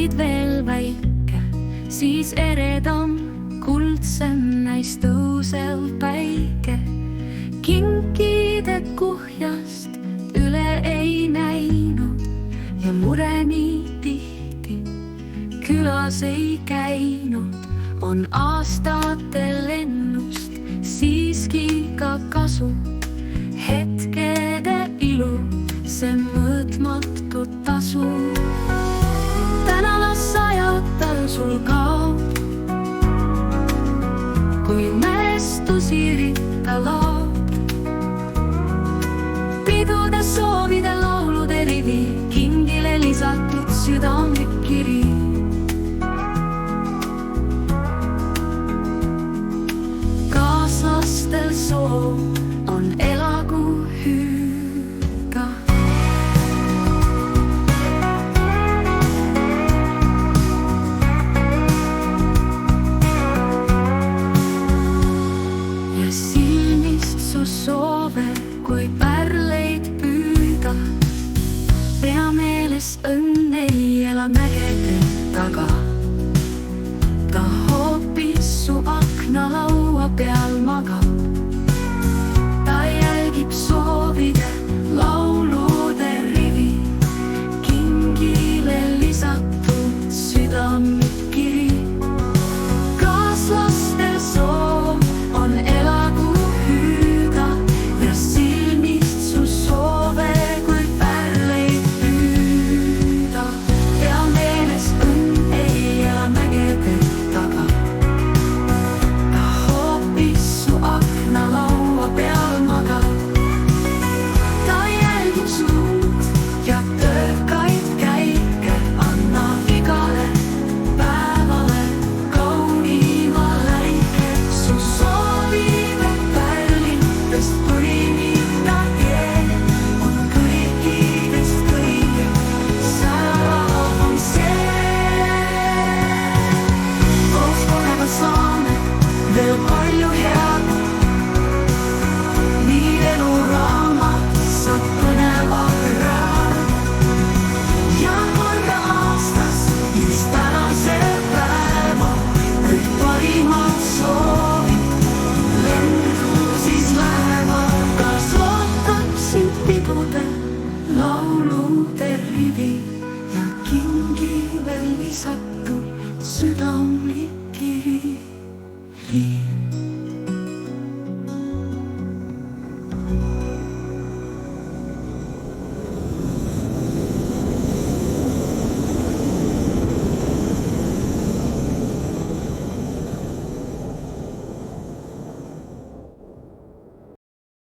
olid veel väike, siis eredam, kuldsem näis tõusev päike. Kinkide kuhjast üle ei näinud ja mure nii tihti külas ei käinud. On aastatel ennust siiski ka kasu, hetkede ilu, see mõõtmatu tasu. Täna las sajatal sul kaob, kui mälestusi ritta laob. Pidude, soovide, laulude rivi, kingile lisatud südamlik kiri. Kaaslastel soov on elagu hüüga. Ja silmist su soove, kui pärleid püüda. Pea meeles õnn ei ela mägede taga. Ta hoopis su aknalaua peal magab. Ta jälgib soovide, laulude rivi, kingile lisatud südamlik kiri. Kaaslastel soov on elagu hüüda ja silmist su soove, kui pärleid püüda. Pea meeles õnn ei ela mägede taga. Ta hoopis su aknalaua peal magab. Ta jälgib suud ja töökaid käike, annab igale päevale kaunima läike. Su soovide pärlitest põimida tee on kõikidest kõige. Särav on see, koos korraga saame veel palju head. Nii eluraamat saab põneva raad. Ja korda aastas, just tänasel päeval, kõik parimad soovid lendu siis lähevad. Kas ootab sind pidude, laulude rivi ja kingile lisatud südamlik kiri.